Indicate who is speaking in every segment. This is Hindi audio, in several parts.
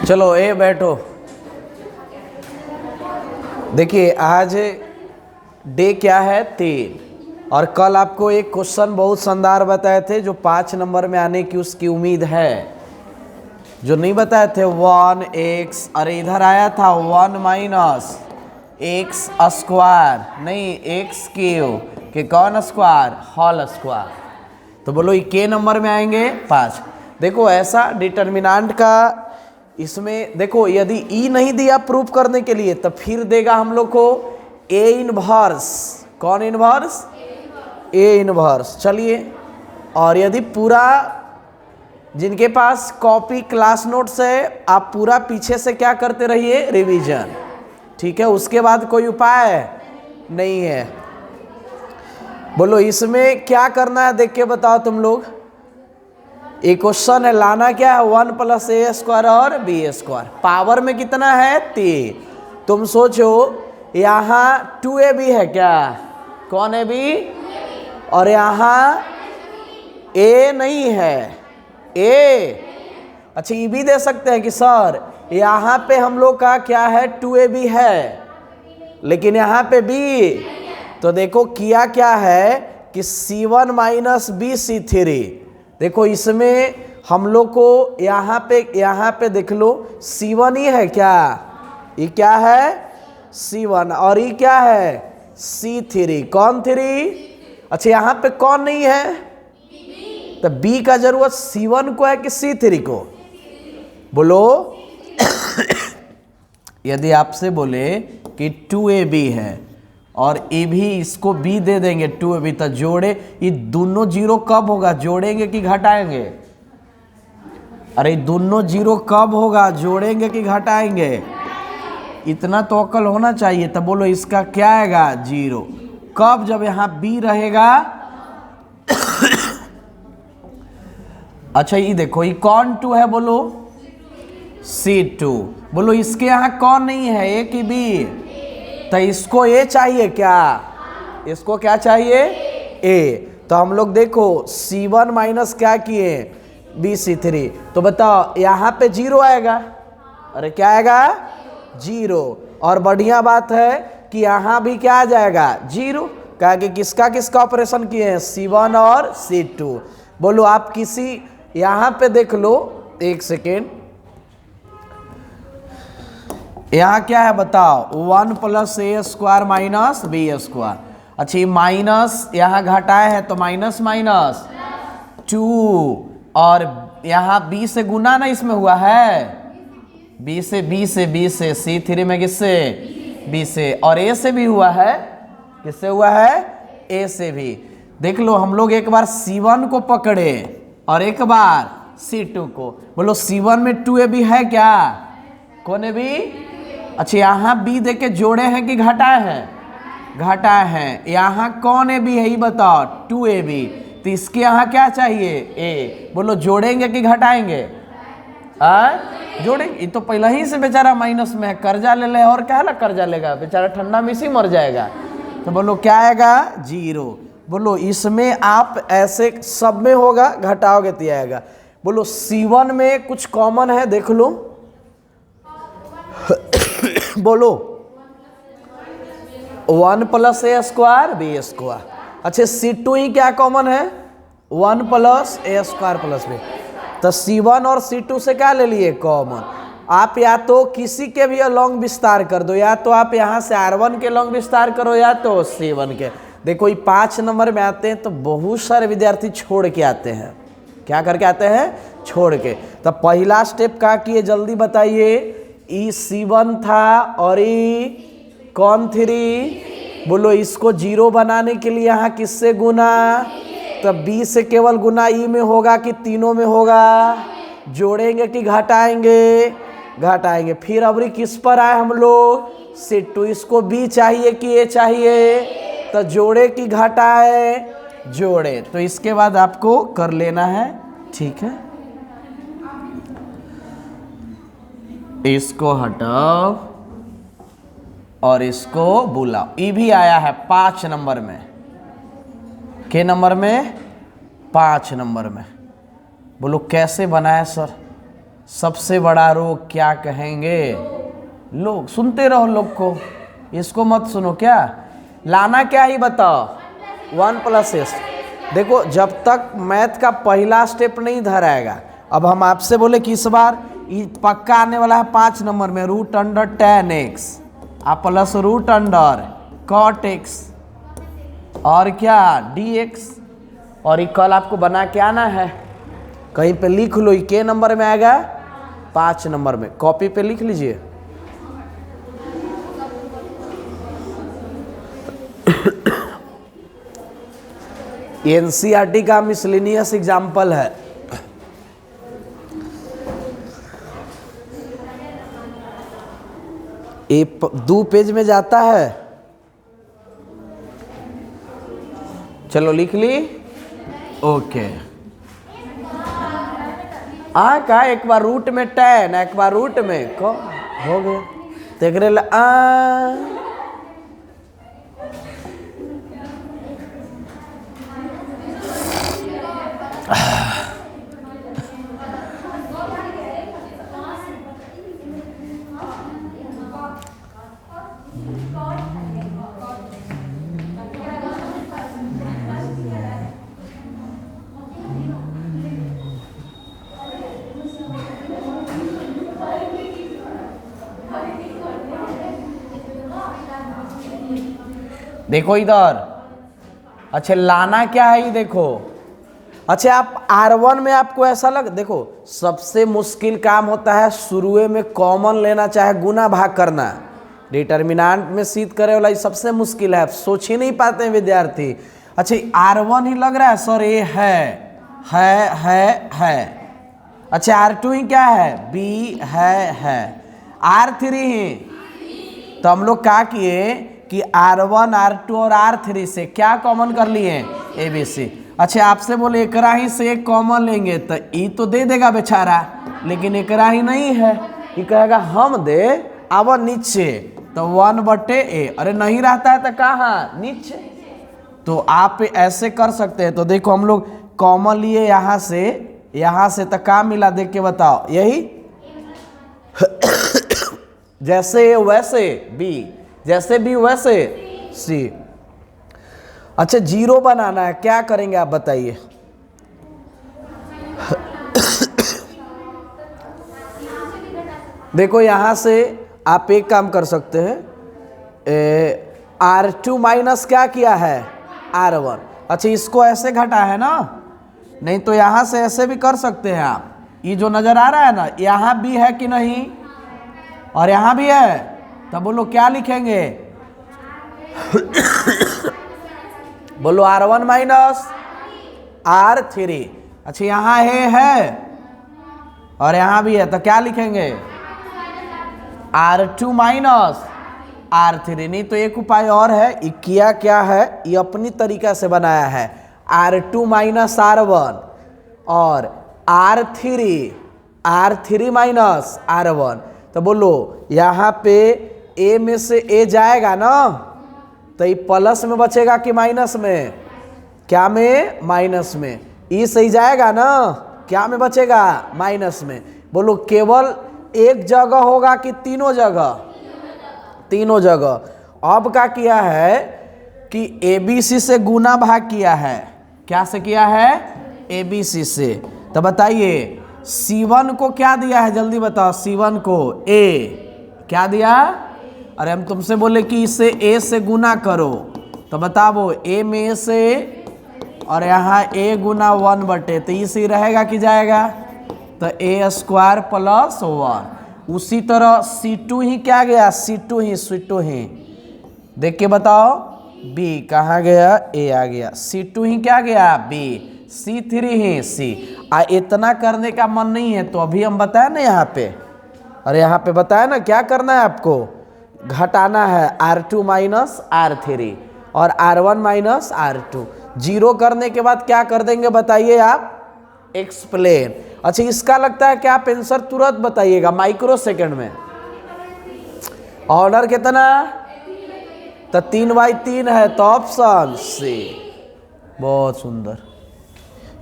Speaker 1: चलो ए बैठो। देखिए आज डे क्या है 3 और कल आपको एक क्वेश्चन बहुत शानदार बताए थे जो 5 नंबर में आने की उसकी उम्मीद है। जो नहीं बताए थे 1x, अरे इधर आया था 1 माइनस एक्स स्क्वायर, नहीं एक्स क्यूब के कौन स्क्वायर होल स्क्वायर। तो बोलो ये के नंबर में आएंगे 5। देखो ऐसा डिटर्मिनेंट का इसमें देखो, यदि ई नहीं दिया प्रूफ करने के लिए तो फिर देगा हम लोग को ए इनवर्स। कौन इनवर्स? A inverse. चलिए, और यदि पूरा जिनके पास कॉपी क्लास नोट्स है आप पूरा पीछे से क्या करते रहिए, रिवीजन। ठीक है, उसके बाद कोई उपाय नहीं है। बोलो इसमें क्या करना है देख के बताओ तुम लोग। एक क्वेश्चन है, लाना क्या है 1 प्लस ए स्क्वायर और बी स्क्वायर। पावर में कितना है 3। तुम सोचो यहाँ 2ab है क्या? कौन है बी? और यहाँ ए नहीं है, ए। अच्छा ये भी दे सकते हैं कि सर यहाँ पे हम लोग का क्या है 2ab है लेकिन यहाँ पे बी। तो देखो किया क्या है कि c1 माइनस बी c3। देखो इसमें हम लोग को यहाँ पे देख लो c1 ही है क्या? ये क्या है c1 और ये क्या है c3। कौन 3? अच्छा यहाँ पे कौन नहीं है तो b का जरूरत c1 को है कि c3 को? बोलो यदि आपसे बोले कि 2ab है और ए भी इसको बी दे देंगे 2ab, तो जोड़े ये दोनों जीरो कब होगा, जोड़ेंगे कि घटाएंगे? अरे दोनों जीरो कब होगा, जोड़ेंगे कि घटाएंगे? इतना तो अकल होना चाहिए। तो बोलो इसका क्या आएगा 0। कब? जब यहाँ बी रहेगा। अच्छा ये देखो ये कौन 2 है, बोलो c2। बोलो इसके यहाँ कौन नहीं है, ए कि बी? तो इसको ए चाहिए क्या? इसको क्या चाहिए? ए। तो हम लोग देखो c1 माइनस क्या किए बी c3। तो बताओ यहाँ पे 0 आएगा। अरे क्या आएगा 0। और बढ़िया बात है कि यहाँ भी क्या आ जाएगा 0। कहा कि किसका किसका ऑपरेशन किए हैं, c1 और c2। बोलो आप किसी यहाँ पे देख लो, एक सेकेंड, यहाँ क्या है बताओ 1 प्लस ए स्क्वायर माइनस बी स्क्वायर। अच्छा ये माइनस यहाँ घटाए है तो माइनस माइनस 2 और यहाँ b से गुना ना इसमें हुआ है, b से c3 में किससे b से, और a से भी हुआ है, किससे हुआ है a से भी। देख लो हम लोग एक बार c1 को पकड़े और एक बार c2 को। बोलो c1 में 2ab है क्या? कौन है b? अच्छा यहाँ बी दे के जोड़े हैं कि घटाए हैं? घटाए हैं। यहाँ कौन ए बी है ये बताओ 2ab। तो इसके यहाँ क्या चाहिए ए। बोलो जोड़ेंगे कि घटाएंगे? जोड़ेंगे। ये तो पहले ही से बेचारा माइनस में है, कर्जा ले ले और क्या है कर्जा लेगा बेचारा, ठंडा में इसी मर जाएगा। तो बोलो क्या आएगा 0। बोलो इसमें आप ऐसे सब में होगा, घटाओगे तो आएगा। बोलो c1 में कुछ कॉमन है देख लो। बोलो 1 प्लस ए स्क्वायर बी स्क्वायर। अच्छा c2 ही क्या कॉमन है 1 प्लस ए स्क्वायर प्लस बी। तो c1 और c2 से क्या ले लिए कॉमन। आप या तो किसी के भी लॉन्ग विस्तार कर दो, या तो आप यहाँ से r1 के लॉन्ग विस्तार करो या तो c1 के। देखो ये 5 नंबर में आते हैं तो बहुत सारे विद्यार्थी छोड़ के आते हैं। क्या करके आते हैं? छोड़ के। तो पहला स्टेप क्या किए जल्दी बताइए। ई c1 था और ई कौन 3। बोलो इसको 0 बनाने के लिए यहाँ किससे गुना, तो b से केवल गुना ई में होगा कि तीनों में होगा? जोड़ेंगे कि घटाएंगे? घटाएंगे। फिर अबरी किस पर आए हम लोग c2। इसको b चाहिए कि a चाहिए, तो जोड़े कि घटाए? जोड़े। तो इसके बाद आपको कर लेना है, ठीक है। इसको हटाओ और इसको बुलाओ। ये भी आया है 5 नंबर में। के नंबर में? 5 नंबर में। बोलो कैसे बनाया सर? सबसे बड़ा रोग क्या कहेंगे? लोग। सुनते रहो लोग को, इसको मत सुनो। क्या लाना क्या ही बताओ? 1+s। देखो जब तक मैथ का पहला स्टेप नहीं धराएगा, अब हम आपसे बोले कि इस बार पक्का आने वाला है 5 नंबर में √tan(x) आप प्लस √cot(x) और क्या dx, और ये कल आपको बना के आना है। कहीं पे लिख लो, ये के नंबर में आएगा? 5 नंबर में। कॉपी पे लिख लीजिए। एनसीईआरटी का मिसलेनियस एग्जाम्पल है। ये 2 पेज में जाता है। चलो लिख ली। ओके। का एक बार रूट में tan, एक बार रूट में को हो गया। तेरे देखो इधर। अच्छा लाना क्या है ये देखो। अच्छा आप R1 में आपको ऐसा लग, देखो सबसे मुश्किल काम होता है शुरू में कॉमन लेना चाहे गुना भाग करना, डिटर्मिनेंट में सिद्ध करे वाला ये सबसे मुश्किल है, सोच ही नहीं पाते हैं विद्यार्थी। अच्छा R1 ही लग रहा है सर, ये है। अच्छा R2 ही क्या है? B है। R3 ही, तो हम लोग क्या किए कि R1 R2 और R3 से क्या कॉमन कर लिए? ABC। अच्छा आपसे बोले एकरा ही से एक कॉमन लेंगे तो ई तो दे देगा बेचारा, लेकिन एकरा ही नहीं है, ये कहेगा हम दे अब नीचे, तो 1/a। अरे नहीं रहता है तो कहाँ? नीचे। तो आप ऐसे कर सकते हैं। तो देखो हम लोग कॉमन लिए यहाँ से तो क्या मिला देख के बताओ? यही जैसे A वैसे B, जैसे B वैसे C। अच्छा 0 बनाना है, क्या करेंगे आप बताइए? देखो यहां से आप एक काम कर सकते हैं, R2 माइनस क्या किया है? R1। अच्छा इसको ऐसे घटा है ना, नहीं तो यहां से ऐसे भी कर सकते हैं आप। ये जो नजर आ रहा है ना, यहां भी है कि नहीं, और यहां भी है, तब बोलो क्या लिखेंगे? बोलो R1 माइनस R3। अच्छा यहाँ है और यहाँ भी है, तो क्या लिखेंगे? R2 minus R3। नहीं तो एक उपाय और है, ये किया क्या है, ये अपनी तरीका से बनाया है। R2 माइनस R1 और R3 माइनस R1। तो बोलो यहाँ पे A में से A जाएगा ना, तो ये प्लस में बचेगा कि माइनस में? क्या में? माइनस में। ई सही जाएगा ना, क्या में बचेगा? माइनस में। बोलो केवल एक जगह होगा कि तीनों जगह? तीनों जगह। अब क्या किया है कि ABC से गुना भाग किया है। क्या से किया है? ABC से। तो बताइए C1 को क्या दिया है, जल्दी बताओ? C1 को A क्या दिया? अरे हम तुमसे बोले कि इसे A से गुना करो, तो बताओ A में A से, और यहाँ A गुना 1/, तो इसी रहेगा कि जाएगा? तो A² + 1। उसी तरह C2 ही क्या गया? C2 ही देख के बताओ। B कहाँ गया? A आ गया। C2 ही क्या गया? B। C3 ही C। इतना करने का मन नहीं है तो अभी हम बताए ना यहाँ पे, अरे यहाँ पे बताया ना क्या करना है आपको? घटाना है R2 माइनस R3 और R1 माइनस R2। 0 करने के बाद क्या कर देंगे बताइए आप? एक्सप्लेन। अच्छा इसका लगता है कि आप आंसर तुरंत बताइएगा माइक्रो सेकंड में। ऑर्डर कितना? तो 3/3 है, तो ऑप्शन सी। बहुत सुंदर।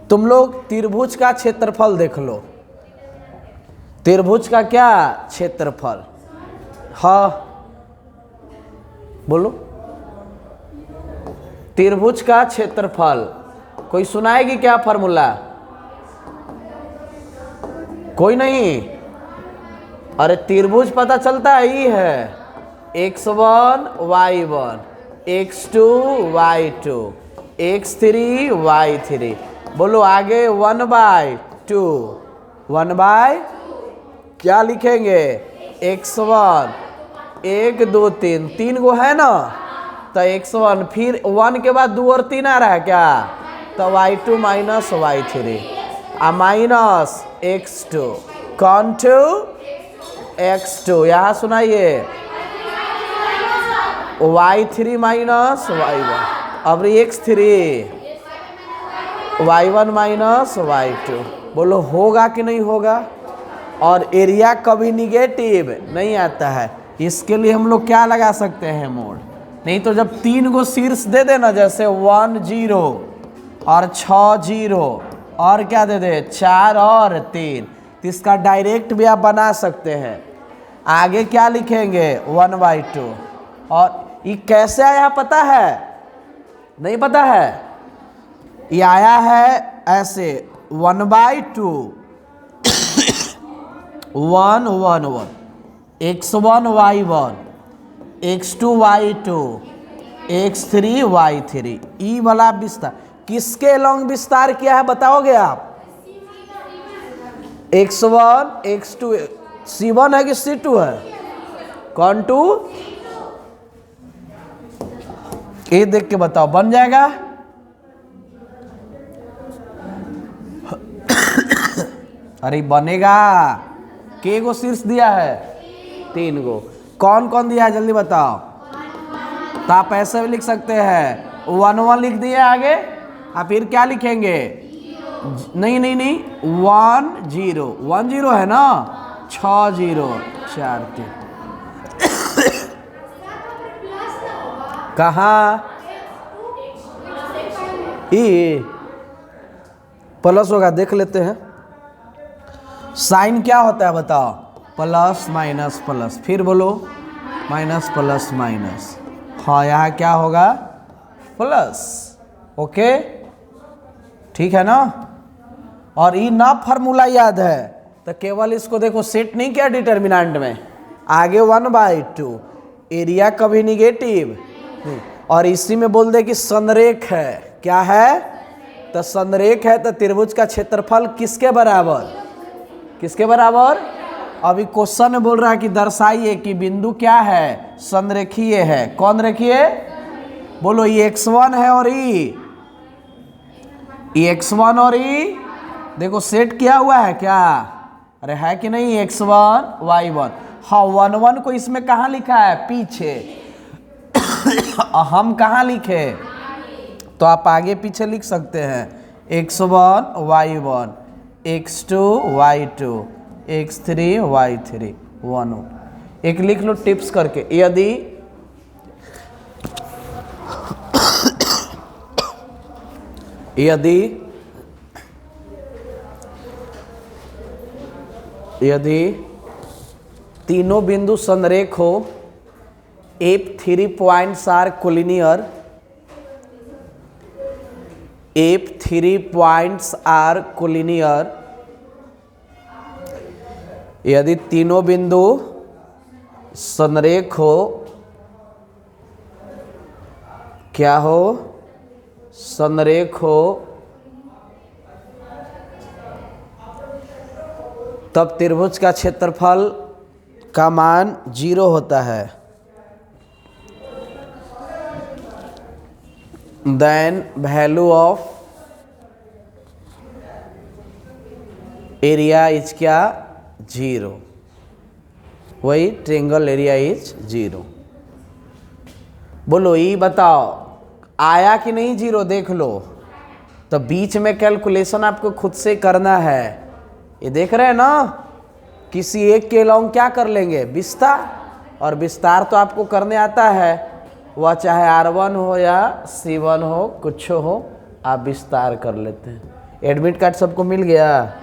Speaker 1: तुम लोग त्रिभुज का क्षेत्रफल देख लो। त्रिभुज का क्या क्षेत्रफल? हाँ बोलो। त्रिभुज का क्षेत्रफल कोई सुनाएगी क्या फॉर्मूला? कोई नहीं? अरे त्रिभुज पता चलता है, ये है x1 y1 x2 y2 x3 y3। बोलो आगे 1/2 1/, क्या लिखेंगे? x1 1 2 3 3 गो है ना, तो x1 फिर 1 के बाद 2 और 3 आ रहा है क्या, तो y2 minus y3 minus x2 कौन टू x2। यहाँ सुनाइए y3 माइनस y1। अब x3 y1 माइनस y2। बोलो होगा कि नहीं होगा? और एरिया कभी निगेटिव नहीं आता है, इसके लिए हम लोग क्या लगा सकते हैं? मोड। नहीं तो जब 3 गो शीर्ष दे देना, जैसे 1 0 और 6 0 और क्या दे दे 4 और 3, तो इसका डायरेक्ट भी आप बना सकते हैं। आगे क्या लिखेंगे? 1/2। और ये कैसे आया पता है? नहीं पता है? ये आया है ऐसे 1/2 1 1 1 x1 y1 x2 y2 x3 y3। ई वाला विस्तार किसके लॉन्ग विस्तार किया है बताओगे आप? x1 x2 c1 है कि c2 है? कौन टू? ये देख के बताओ, बन जाएगा? अरे बनेगा। के गो शीर्ष दिया है? 3 गो। कौन कौन दिया है जल्दी बताओ। तो आप ऐसे भी लिख सकते हैं 1 1 लिख दिए आगे, आप फिर क्या लिखेंगे? नहीं नहीं नहीं 1 0 1 0 है ना, 6 0 4 3। कहाँ ये प्लस होगा? देख लेते हैं साइन क्या होता है बताओ? प्लस माइनस प्लस, फिर बोलो माइनस प्लस माइनस। हाँ यहाँ क्या होगा? प्लस। ओके ठीक है ना? और ये ना फार्मूला याद है तो केवल इसको देखो, सेट नहीं किया डिटर्मिनेंट में, आगे 1/2 एरिया कभी निगेटिव नहीं। और इसी में बोल दे कि संरेख है। क्या है? तो संरेख है तो त्रिभुज का क्षेत्रफल किसके बराबर? किसके बराबर? अभी क्वेश्चन में बोल रहा है कि दर्शाइए कि बिंदु क्या है? संरेखीय है। कौन रेखीय? बोलो ये x1 है और ये x1 और ये देखो सेट किया हुआ है क्या? अरे है कि नहीं? x1 y1। हाँ 1 1 को इसमें कहाँ लिखा है? पीछे। हम कहाँ लिखे? तो आप आगे पीछे लिख सकते हैं x1 y1 x2 y2 x3 y3 1 1। एक लिख लो टिप्स करके, यदि तीनों बिंदु संरेख हो, if 3 points are collinear, if 3 points are collinear, यदि तीनों बिंदु संरेख हो, क्या हो? संरेख हो, तब त्रिभुज का क्षेत्रफल का मान 0 होता है। Then value of area is क्या? 0। वही ट्रायंगल एरिया इज 0। बोलो ये बताओ आया कि नहीं 0? देख लो। तो बीच में कैलकुलेशन आपको खुद से करना है। ये देख रहे हैं ना, किसी एक के लॉन्ग क्या कर लेंगे? विस्तार। और विस्तार तो आपको करने आता है, वह चाहे R1 हो या C1 हो, कुछ हो, आप विस्तार कर लेते हैं। एडमिट कार्ड सबको मिल गया?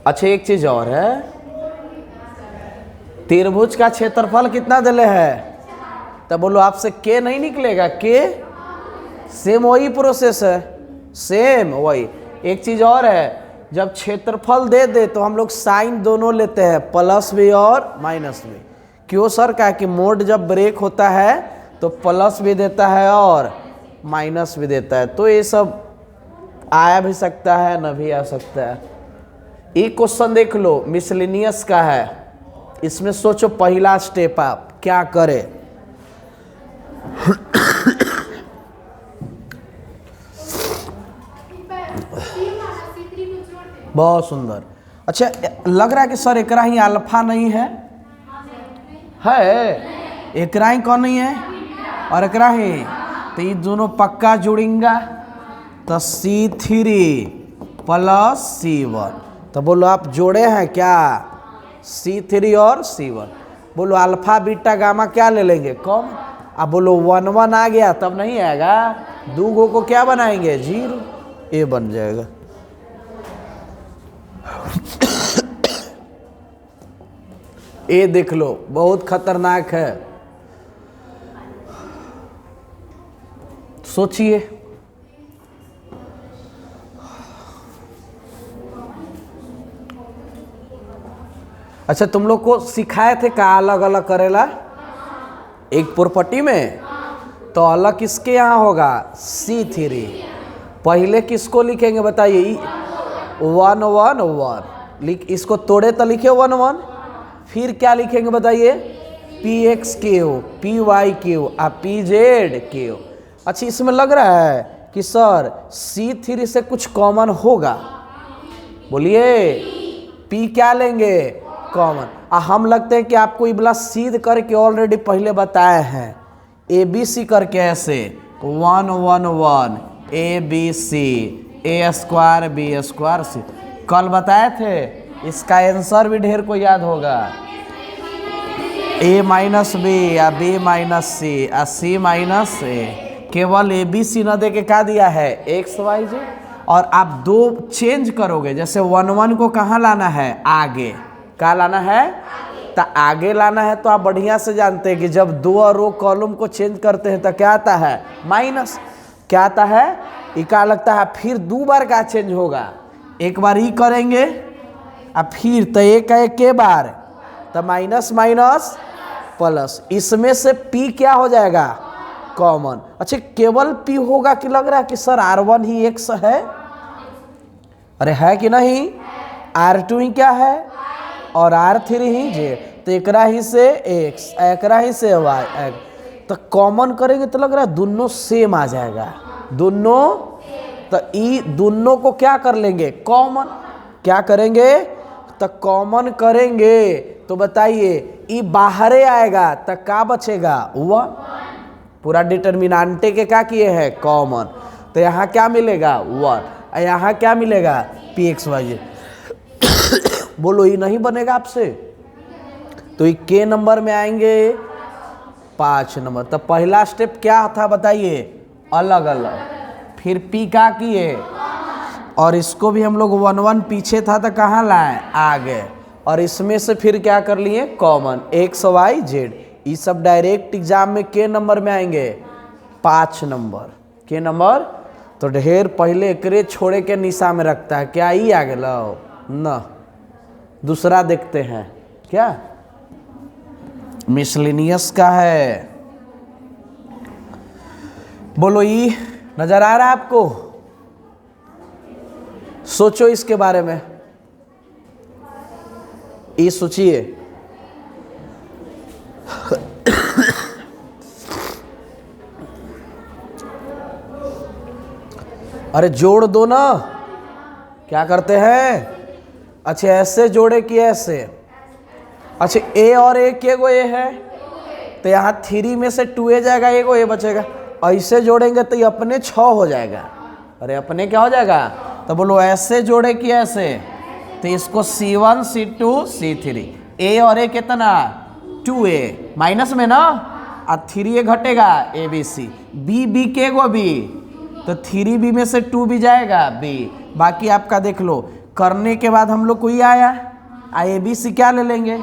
Speaker 1: अच्छा एक चीज और है, त्रिभुज का क्षेत्रफल कितना दिले है? तो बोलो आपसे के नहीं निकलेगा, के सेम वही प्रोसेस है, सेम वही। एक चीज और है, जब क्षेत्रफल दे दे तो हम लोग साइन दोनों लेते हैं, प्लस भी और माइनस भी। क्यों सर? क्या कि मोड जब ब्रेक होता है तो प्लस भी देता है और माइनस भी देता है। तो ये सब आया भी सकता है, न भी आ सकता है। एक क्वेश्चन देख लो, मिसलिनियस का है, इसमें सोचो पहला स्टेप आप क्या करें। बहुत सुंदर। अच्छा लग रहा है कि सर एकरा ही अल्फा नहीं है, एकरा ही कौन नहीं है और एकरा ही, तो ये दोनों पक्का जुड़ेंगे तो C3 प्लस C1। तो बोलो आप जोड़े हैं क्या? C3 और C1। बोलो अल्फा बीटा गामा क्या ले लेंगे? कम। अब बोलो 1 1 आ गया तब नहीं आएगा, 2 गो को क्या बनाएंगे? 0, ए बन जाएगा। ए देख लो बहुत खतरनाक है, सोचिए। अच्छा तुम लोग को सिखाए थे का अलग अलग करेला एक प्रॉपर्टी में, तो अलग किसके यहाँ होगा? C3। पहले किसको लिखेंगे बताइए? 1 1 1 लिख, इसको तोड़े तो लिखे 1 1। फिर क्या लिखेंगे बताइए? PX PYQ PZQ। अच्छा इसमें लग रहा है कि सर C3 से कुछ कॉमन होगा, बोलिए P क्या लेंगे? कॉमन। हम लगते हैं कि आपको इबला सीध करके ऑलरेडी पहले बताए हैं, ABC करके ऐसे 1 1 1 ABC A² B² C कल बताए थे। इसका आंसर भी ढेर को याद होगा, A माइनस B या B माइनस C या C माइनस A। केवल ABC न दे के क्या दिया है? XYZ। और आप दो चेंज करोगे, जैसे 1 1 को कहाँ लाना है? आगे। क्या लाना है? तो आगे लाना है। तो आप बढ़िया से जानते हैं कि जब दो और रो कॉलम को चेंज करते हैं तो क्या आता है? माइनस। क्या आता है? ये क्या लगता है? फिर 2 बार क्या चेंज होगा? एक बार ही करेंगे अब फिर तो एक है के बार, तो माइनस माइनस प्लस। इसमें से P क्या हो जाएगा? कॉमन। अच्छा केवल P होगा कि लग रहा है कि सर R1 ही X है? अरे है कि नहीं? R2 ही क्या है और R3 ही Z। तो एकरा ही से X, एकरा ही से Y। तो कॉमन करेंगे तो लग रहा है दोनों सेम आ जाएगा, दोनों। तो ई दोनों को क्या कर लेंगे? कॉमन। क्या करेंगे? तो कॉमन करेंगे तो बताइए ई बाहरे आएगा तो क्या बचेगा? 1। पूरा डिटर्मिनांटे के क्या किए हैं? कॉमन। तो यहाँ क्या मिलेगा? 1। यहाँ क्या मिलेगा? PXYZ। बोलो ये नहीं बनेगा आपसे, तो ये के नंबर में आएंगे 5 नंबर। तो पहला स्टेप क्या था बताइए? अलग अलग। फिर P का किए और इसको भी हम लोग 1 1 पीछे था तो कहाँ लाए? आगे। और इसमें से फिर क्या कर लिए? Common XYZ। ये सब डायरेक्ट एग्जाम में के नंबर में आएंगे? 5 नंबर। के नंबर तो ढेर पहले एकरे छोड़े के निशा में रखता है। क्या ही आ गया न? दूसरा देखते हैं क्या? मिसलिनियस का है। बोलो ये नजर आ रहा है आपको? सोचो इसके बारे में, ये सोचिए। अरे जोड़ दो ना, क्या करते हैं? अच्छा ऐसे जोड़े कि ऐसे? अच्छा A और A के गो A है तो यहाँ 3 में से 2A जाएगा, एक A बचेगा। ऐसे जोड़ेंगे तो ये अपने 6 हो जाएगा। अरे अपने क्या हो जाएगा? तो बोलो ऐसे जोड़े कि ऐसे? तो इसको C1 C2 C3। A और A कितना? 2A माइनस में ना, और 3A घटेगा ABC। B के गो B, तो 3B में से 2 भी जाएगा B। बाकी आपका देख लो करने के बाद हम लोग को ये आया, ABC क्या ले लेंगे,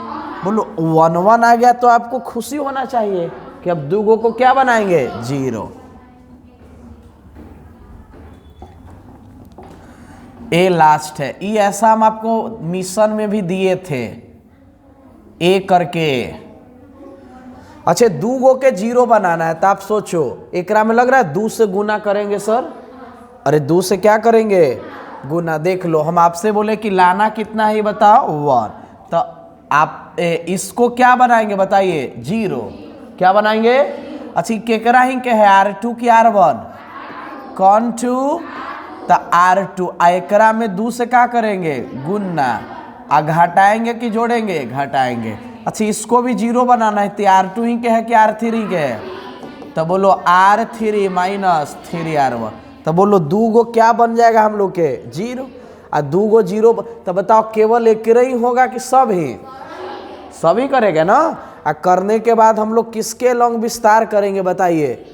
Speaker 1: बोलो 1 1 आ गया तो आपको खुशी होना चाहिए कि अब दूगो को क्या बनाएंगे, 0। ए लास्ट है, ये ऐसा हम आपको मिशन में भी दिए थे, ए करके। अच्छा, दूगो के 0 बनाना है तो आप सोचो, एकरा में लग रहा है 2 से गुना करेंगे सर, अरे 2 से क्या करेंगे, गुना। देख लो, हम आपसे बोले कि लाना कितना है बताओ, 1, तो आप इसको क्या बनाएंगे बताइए, 0। क्या बनाएंगे, अच्छा केकरा ही के है, R2 की R1, कौन 2, तो R2, एकरा में 2 से क्या करेंगे, गुना, घटाएंगे कि जोड़ेंगे, घटाएंगे। अच्छा, इसको भी 0 बनाना है, तो R2 ही के है कि R3 के है, तो बोलो R3 माइनस 3R1, तो बोलो दूगो क्या बन जाएगा हम लोग के, 0। और दूगो 0, तो बताओ केवल एक ही होगा कि सभी करेंगे ना। और करने के बाद हम लोग किसके लॉन्ग विस्तार करेंगे बताइए,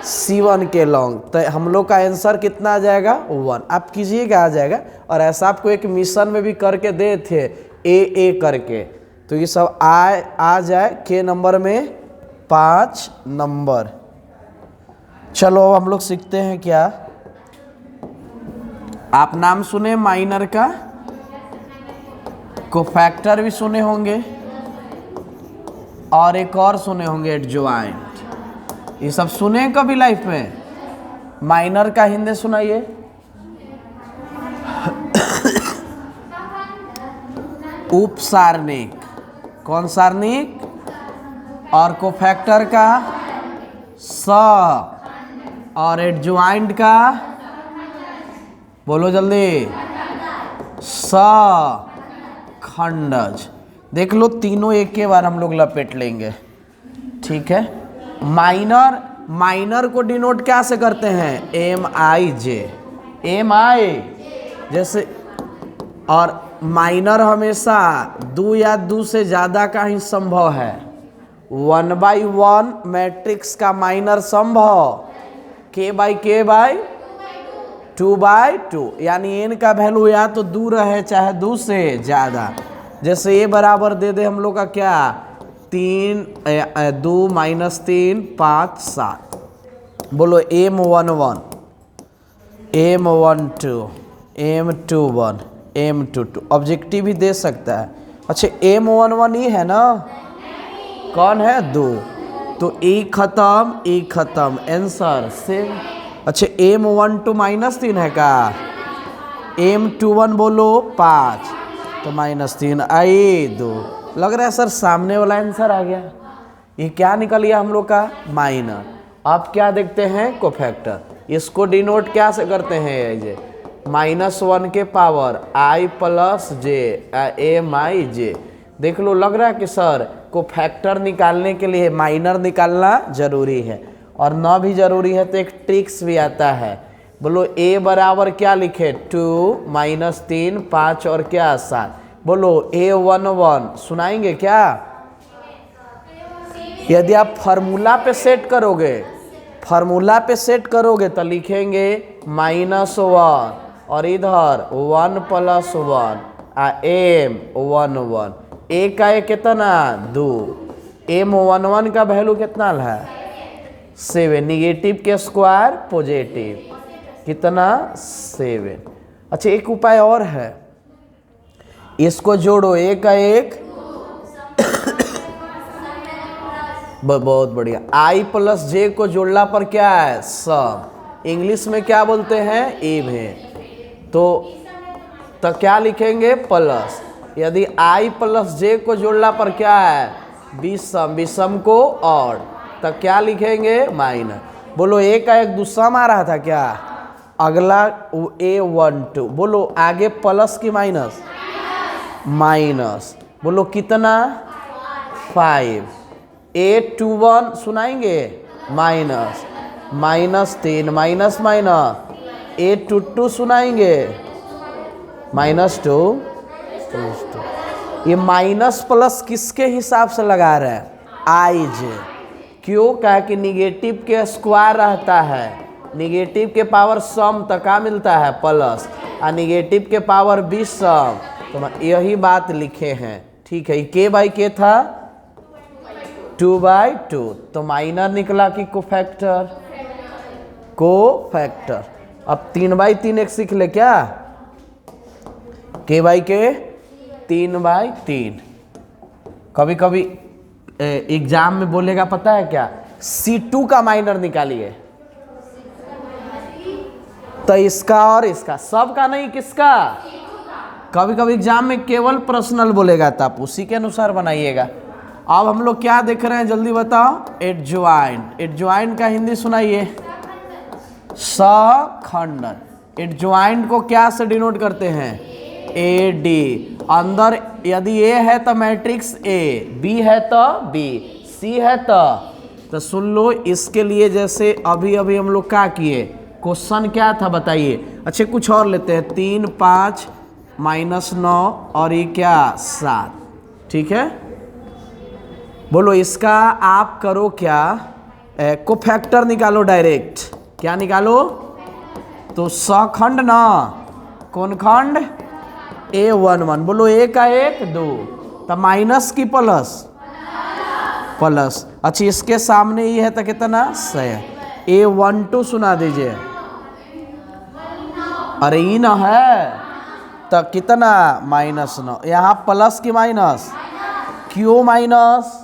Speaker 1: C1 के लॉन्ग, तो हम लोग का आंसर कितना आ जाएगा, 1। आप कीजिएगा, आ जाएगा। और ऐसा आपको एक मिशन में भी करके दे थे, ए करके, तो ये सब आ जाए के नंबर में 5 नंबर। चलो हम लोग सीखते हैं क्या, आप नाम सुने माइनर का, कोफैक्टर भी सुने होंगे, और एक और सुने होंगे एडजॉइंट। ये सब सुने कभी लाइफ में? माइनर का हिंदी सुनाइए। उपसारणिक, कौन सारणिक, और कोफैक्टर का स, और एडजॉइंट का बोलो जल्दी, स खंडज। देख लो, तीनों एक के बार हम लोग लपेट लेंगे, ठीक है। माइनर को डिनोट क्या से करते हैं, MIJ, MI जैसे। और माइनर हमेशा 2 या 2 से ज़्यादा का ही संभव है। 1/1 मैट्रिक्स का माइनर संभव, K/K 2/2, यानी n का वैल्यू या तो 2 रहे चाहे 2 से ज़्यादा। जैसे ये बराबर दे दे हम लोग का क्या, 2 - 3 5 7। बोलो M11, M12, M21, M22। Objective ही दे सकता है। अच्छा, M11 ही है ना, कौन है, 2, तो E खत्म, आंसर सेम। अच्छा, M12 -3 है का, M21 बोलो 5, तो -3 आई 2। लग रहा है सर सामने वाला आंसर आ गया। ये क्या निकल गया हम लोग का, माइनर। आप क्या देखते हैं, कोफैक्टर। इसको डिनोट क्या से करते हैं, ये -1 के पावर I + J, MIJ। देख लो, लग रहा है कि सर कोफैक्टर निकालने के लिए माइनर निकालना जरूरी है, और ना भी जरूरी है तो एक ट्रिक्स भी आता है। बोलो A बराबर क्या लिखे, 2 - 3 5 और क्या 7। बोलो A11 सुनाएंगे क्या। यदि आप फार्मूला पे सेट करोगे तो लिखेंगे -1, और इधर 1 + 1 M11। A का ये कितना, 2। M11 का वैल्यू कितना है, 7। निगेटिव के स्क्वायर पॉजिटिव, कितना, 7। अच्छा, एक उपाय और है, इसको जोड़ो, A का 1 बहुत बढ़िया। I + J को जोड़ला पर क्या है, सम। इंग्लिश में क्या बोलते हैं, इवन। तो क्या लिखेंगे, प्लस। यदि I + J को जोड़ला पर क्या है, विषम को और, तो क्या लिखेंगे, माइनस। बोलो A का 1 दूसरा आ रहा था क्या, अगला A12। बोलो आगे प्लस की माइनस। बोलो कितना, 5। A21 सुनाएंगे, -3 माइनस A22 सुनाएंगे, -2। ये माइनस प्लस किसके हिसाब से लगा रहे हैं, IJ। क्यों, क्या कि निगेटिव के स्क्वायर रहता है निगेटिव के पावर सम तक का मिलता है प्लस, और निगेटिव के पावर भी सम, तो यही बात लिखे हैं। ठीक है, के बाई के था 2/2, तो माइनर निकला कि कोफैक्टर, कोफैक्टर। अब 3/3 एक सीख ले क्या, के बाई के 3/3। कभी कभी एग्जाम में बोलेगा पता है क्या, C2 का माइनर निकालिए, तो इसका और इसका, सब का नहीं, किसका। कभी कभी एग्जाम में केवल पर्सनल बोलेगा, तो आप उसी के अनुसार बनाइएगा। अब हम लोग क्या देख रहे हैं जल्दी बताओ, एडजॉइंट। एडजॉइंट का हिंदी सुनाइए, सखंडन। एडजॉइंट को क्या से डिनोट करते हैं, AD। अंदर यदि A है तो मैट्रिक्स A, B है तो B, C है तो सुन लो। इसके लिए जैसे अभी अभी हम लोग क्या किए, क्वेश्चन क्या था बताइए। अच्छा कुछ और लेते हैं, 3 5 -9 और ये क्या 7, ठीक है। बोलो इसका आप करो क्या, कोफैक्टर निकालो डायरेक्ट। क्या निकालो, तो सखंड ना, कौन खंड, A11। बोलो A का 1 2, तो माइनस की प्लस, प्लस। अच्छा इसके सामने ये है तो कितना 6, A12 सुना दीजिए। अरे ई ना है तो कितना -9, यहाँ प्लस की माइनस, क्यों माइनस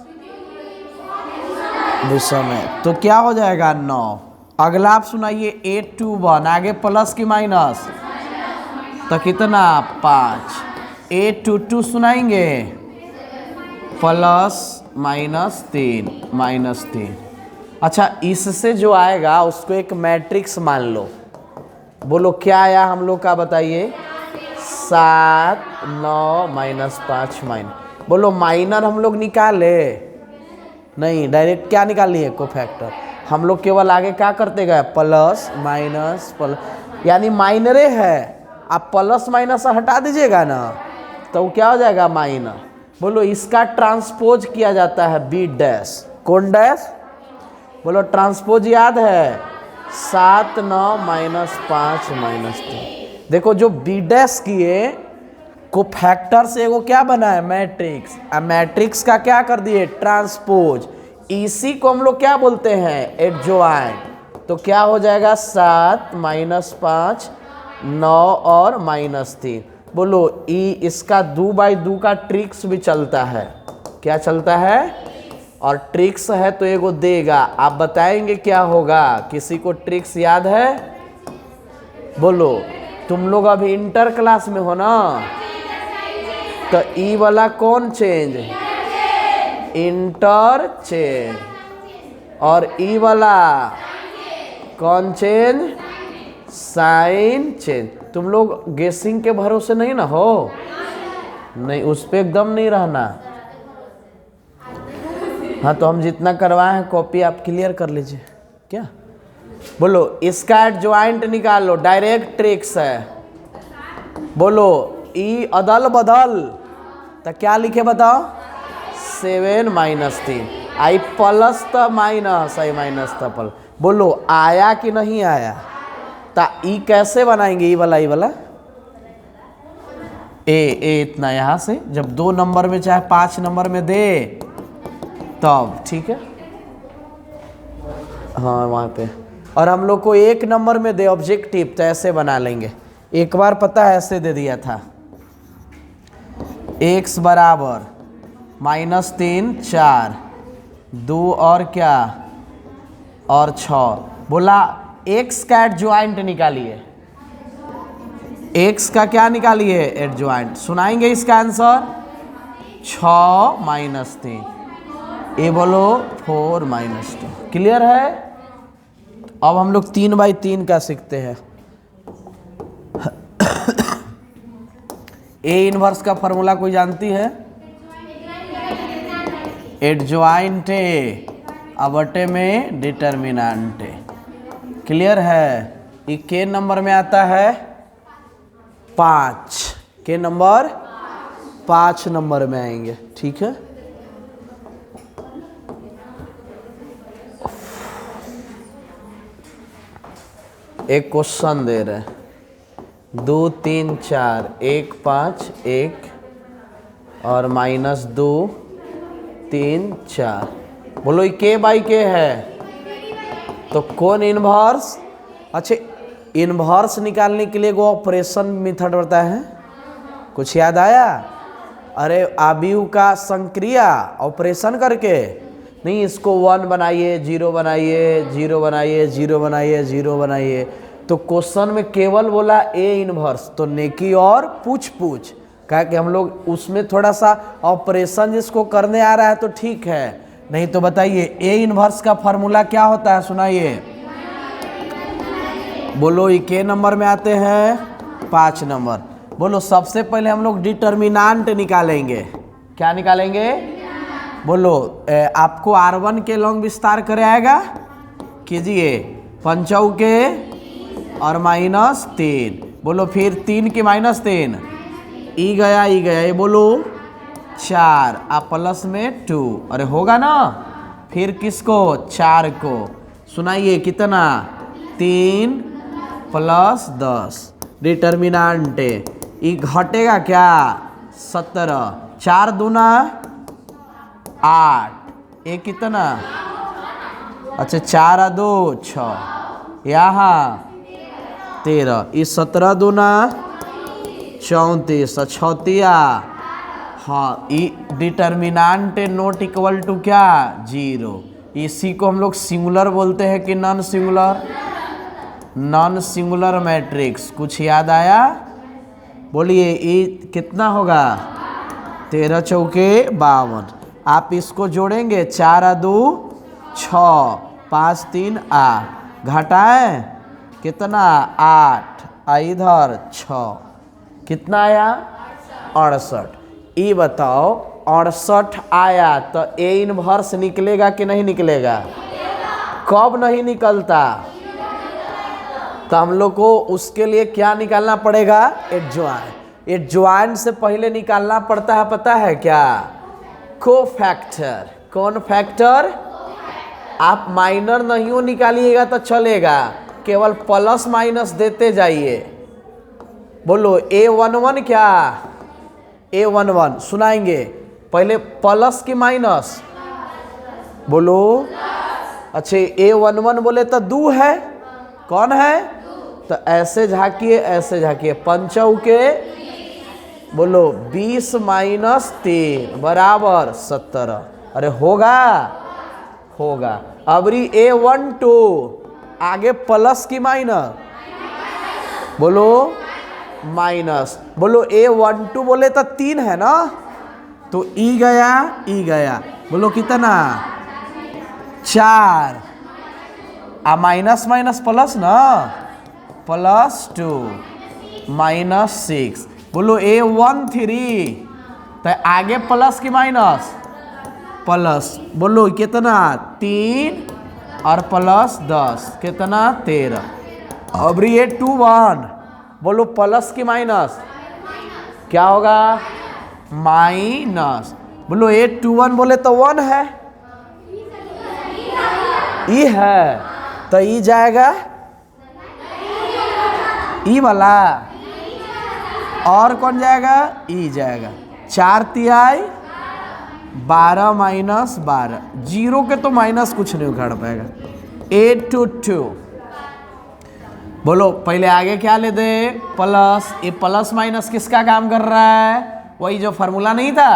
Speaker 1: दूसरा में, तो क्या हो जाएगा 9। अगला आप सुनाइए A21, आगे प्लस की माइनस, तो कितना 5। A22 सुनाएंगे, प्लस -3 -3। अच्छा इससे जो आएगा उसको एक मैट्रिक्स मान लो। बोलो क्या आया हम लोग का बताइए, 7 9 -5 बोलो माइनर हम लोग निकाले नहीं, डायरेक्ट क्या निकालनी है, कोफैक्टर। हम लोग केवल आगे क्या करते गए, प्लस माइनस प्लस, यानी माइनरे है, आप प्लस माइनस हटा दीजिएगा ना तो क्या हो जाएगा माइनर। बोलो इसका ट्रांसपोज किया जाता है B डैश, कौन डैश, बोलो ट्रांसपोज याद है, 7 9 -5 -3। देखो जो B डैश किए कोफैक्टर से वो क्या बना है, मैट्रिक्स। अब मैट्रिक्स का क्या कर दिए, ट्रांसपोज। इसी को हम लोग क्या बोलते हैं, एडजॉइंट। तो क्या हो जाएगा 7 -5 9 और -3। बोलो ई इसका 2/2 का ट्रिक्स भी चलता है, क्या चलता है, और ट्रिक्स है तो एगो देगा, आप बताएंगे क्या होगा। किसी को ट्रिक्स याद है, बोलो। तुम लोग अभी इंटर क्लास में हो ना, तो ई वाला कौन चेंज, इंटर चेंज, और ई वाला कौन चेंज, साइन चेंज। तुम लोग गेसिंग के भरोसे नहीं ना हो, नहीं उस पे एकदम नहीं रहना। हाँ तो हम जितना करवाए हैं कॉपी आप क्लियर कर लीजिए क्या। बोलो इसका एडजॉइंट निकालो, डायरेक्ट ट्रिक्स है। बोलो ई अदल बदल, तो क्या लिखे बताओ, 7 -3, आई प्लस तो माइनस, आई माइनस तो प्लस। बोलो आया कि नहीं आया, तो ई कैसे बनाएंगे, ई वाला ए इतना यहाँ से, जब 2 नंबर में चाहे 5 नंबर में दे तब, ठीक है। हाँ वहाँ पे, और हम लोग को 1 नंबर में दे ऑब्जेक्टिव, तो ऐसे बना लेंगे। एक बार पता है ऐसे दे दिया था, x बराबर -3 4 2 और क्या और 6। बोला x का एडजॉइंट निकालिए, x का क्या निकालिए, एडजॉइंट। सुनाएंगे इसका आंसर 6 -3, ये बोलो 4 -2। क्लियर है। अब हम लोग 3/3 का सीखते हैं। ए इनवर्स का फॉर्मूला कोई जानती है, एडजॉइंट ए अबटे में डिटर्मिनेंट ए। क्लियर है। ये के नंबर में आता है 5, के नंबर 5 नंबर में आएंगे, ठीक है। एक क्वेश्चन दे रहे हैं, 2 3 4 1 5 1 और -2 3 4। बोलो ये के बाई के है, तो कौन इनवर्स? अच्छा, इनवर्स निकालने के लिए वो ऑपरेशन मेथड होता है, कुछ याद आया? अरे अवयव का संक्रिया ऑपरेशन करके नहीं, इसको 1 बनाइए, 0 बनाइए, 0 बनाइए, 0 बनाइए, 0 बनाइए। तो क्वेश्चन में केवल बोला ए इनवर्स, तो नेकी और पूछ पूछ कहा कि हम लोग उसमें थोड़ा सा ऑपरेशन जिसको करने आ रहा है तो ठीक है, नहीं तो बताइए ए इनवर्स का फॉर्मूला क्या होता है, सुनाइए। बोलो ये के नंबर में आते हैं 5 नंबर। बोलो सबसे पहले हम लोग डिटर्मिनेंट निकालेंगे, क्या निकालेंगे? बोलो आपको R1 के लॉन्ग विस्तार करे आएगा, कीजिए 5 के और -3। बोलो फिर 3 के -3, ई गया, ये बोलो 4 आ प्लस में 2, अरे होगा ना। फिर किसको? 4 को, सुनाइए कितना? 3 + 10 डिटर्मिनेंट, ये घटेगा क्या? 17, 4 दूना 8, ये कितना? अच्छा 4 आ 2 6, यहाँ 13, ये 17 दूना 34, 36, हाँ ये डिटर्मिनेंट नॉट इक्वल टू क्या? 0। इसी को हम लोग सिंगुलर बोलते हैं कि non singular? Non singular matrix. कुछ याद आया? बोलिए ये कितना होगा? 13 चौके 52। आप इसको जोड़ेंगे, 4 आ 2 6, 5 3 8, घटाएं कितना? 8, इधर 6, कितना आया? 68। ये बताओ 68 आया तो ए इनवर्स निकलेगा कि नहीं निकलेगा? कब नहीं निकलता? तो हम लोग को उसके लिए क्या निकालना पड़ेगा? एडजॉइंट। एडजॉइंट से पहले निकालना पड़ता है, पता है क्या? कोफैक्टर। कौन फैक्टर? आप माइनर नहीं हो निकालिएगा तो चलेगा, केवल प्लस माइनस देते जाइए। बोलो A11 क्या? A11 सुनाएंगे, पहले प्लस की माइनस? बोलो अच्छा A11 बोले तो 2 है, कौन है? तो ऐसे झांकिए, ऐसे झांकिए, 5 के बोलो 20 - 3 बराबर 17, अरे होगा? होगा। अबरी A12 आगे प्लस की माइनस? बोलो माइनस। बोलो A12 बोले तो 3 है ना, तो ई गया, बोलो कितना? 4 आ माइनस माइनस प्लस ना, +2 -6। बोलो A13 तो आगे प्लस की माइनस? प्लस। बोलो कितना? 3 और +10 कितना? 13। अब A21 बोलो प्लस की माइनस? क्या होगा? माइनस। बोलो A21 बोले तो 1 है, ई है तो ई जाएगा, ई वाला, और कौन जाएगा? ई जाएगा। 4 तिहाई 12 - 12, 0 के तो माइनस कुछ नहीं उखाड़ पाएगा। A22 बोलो पहले आगे क्या ले दे? प्लस। ये प्लस माइनस किसका काम कर रहा है? वही जो फार्मूला नहीं था,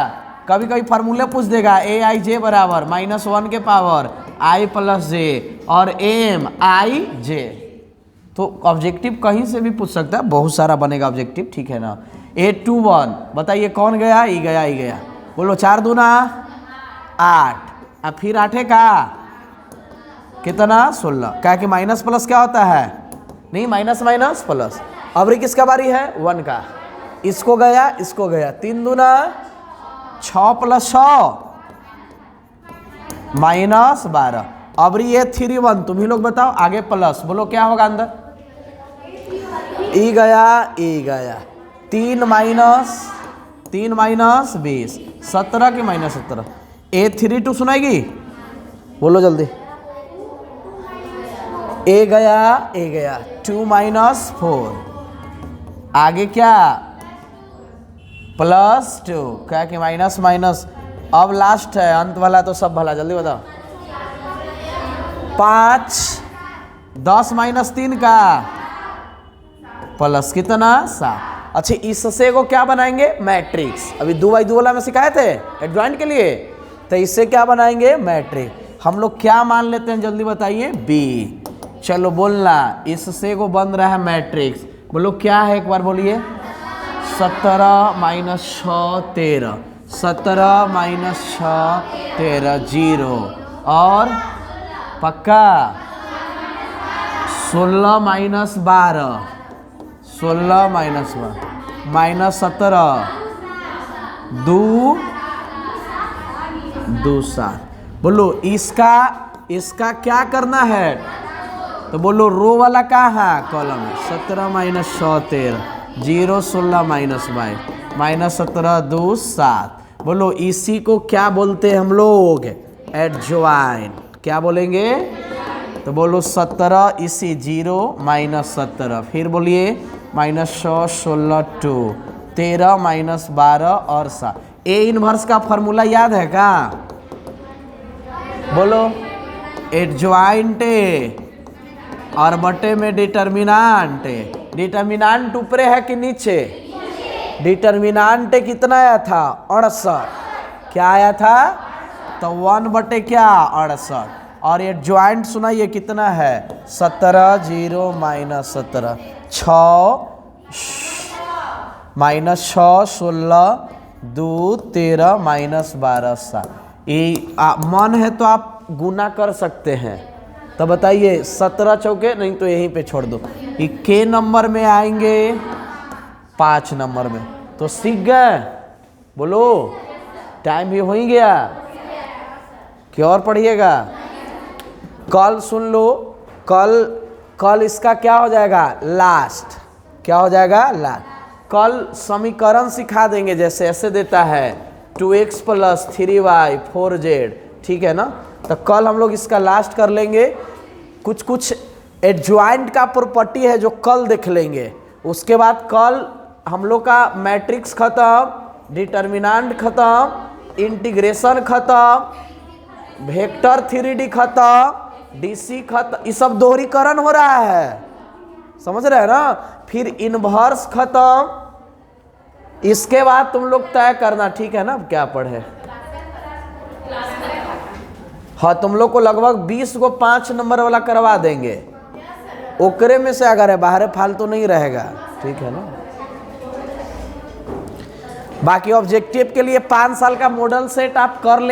Speaker 1: कभी कभी फार्मूले पूछ देगा, AIJ बराबर -1 के पावर I + J और MIJ। तो ऑब्जेक्टिव कहीं से भी पूछ सकता है, बहुत सारा बनेगा ऑब्जेक्टिव, ठीक है ना। A21 बताइए कौन गया? ई गया। बोलो 4 दूना 8, अब फिर 8 का कितना? 16। क्या कि माइनस प्लस क्या होता है? नहीं, माइनस माइनस प्लस। अब किसका बारी है? 1 का। इसको गया, 3 दूना 6 + 6 -12। अब A31 तुम ही लोग बताओ, आगे प्लस, बोलो क्या होगा अंदर? ई गया। 3 - 20 17 के -17। A32 सुनाएगी? बोलो जल्दी। ए गया 2 माइनस 4, आगे क्या +2, क्या कि माइनस माइनस। अब लास्ट है अंत वाला, तो सब भला, जल्दी बताओ। 5, 10 माइनस 3 का प्लस कितना 7। अच्छा, इससे को क्या बनाएंगे मैट्रिक्स। अभी 2x2 वाला में सिखाए थे एडजॉइंट के लिए, तो इससे क्या बनाएंगे मैट्रिक्स। हम लोग क्या मान लेते हैं जल्दी बताइए b। चलो बोलना, इससे को बन रहा है मैट्रिक्स। बोलो क्या है, एक बार बोलिए। 17 माइनस 6 13, 17 माइनस 6 13 0, और पक्का 16 माइनस 12, 16 माइनस 12 माइनस 17 2 7। बोलो इसका क्या करना है, तो बोलो रो वाला कहाँ है, कॉलम है। 17 माइनस 6 13 0, 16 माइनस 22 माइनस 17 2 7। बोलो इसी को क्या बोलते हैं हम लोग, एडजॉइंट। क्या बोलेंगे, तो बोलो 17 इसी 0 माइनस 17, फिर बोलिए माइनस 6 16 2 13 माइनस 12 और 7। ए इनवर्स का फॉर्मूला याद है क्या, बोलो। एडजॉइंट और बटे में डिटर्मिनांट। डिटर्मिनांट ऊपरे है कि नीचे, डिटर्मिनांट कितना आया था 68, क्या आया था, तो 1 बटे क्या 68। और ये ज्वाइंट सुनाइए कितना है 17 0 माइनस 17 6 माइनस 6 16 2 13 माइनस 12 7। ये मन है तो आप गुना कर सकते हैं, तो बताइए 17 चौके, नहीं तो यहीं पे छोड़ दो। ये के नंबर में आएंगे 5 नंबर में, तो सीख गए। बोलो टाइम भी हो ही गया, क्या और पढ़िएगा। कल सुन लो, कल इसका क्या हो जाएगा लास्ट, क्या हो जाएगा लास्ट। कल समीकरण सिखा देंगे, जैसे ऐसे देता है 2x + 3y 4z, ठीक है ना। तो कल हम लोग इसका लास्ट कर लेंगे। कुछ एडजॉइंट का प्रॉपर्टी है जो कल देख लेंगे। उसके बाद कल हम लोग का मैट्रिक्स खत्म, डिटर्मिनेंट खत्म, इंटीग्रेशन खत्म, वेक्टर 3D खत्म, डीसी खत्म, ये सब दोहरीकरण हो रहा है, समझ रहे हैं ना। फिर इनवर्स खत्म। इसके बाद तुम लोग तय करना, ठीक है ना, क्या पढ़े। हाँ, तुम लोग को लगभग 20 को 5 नंबर वाला करवा देंगे। ओकरे में से अगर है, बाहर फालतू नहीं रहेगा, ठीक है ना। बाकी ऑब्जेक्टिव के लिए 5 साल का मॉडल सेट आप कर ले।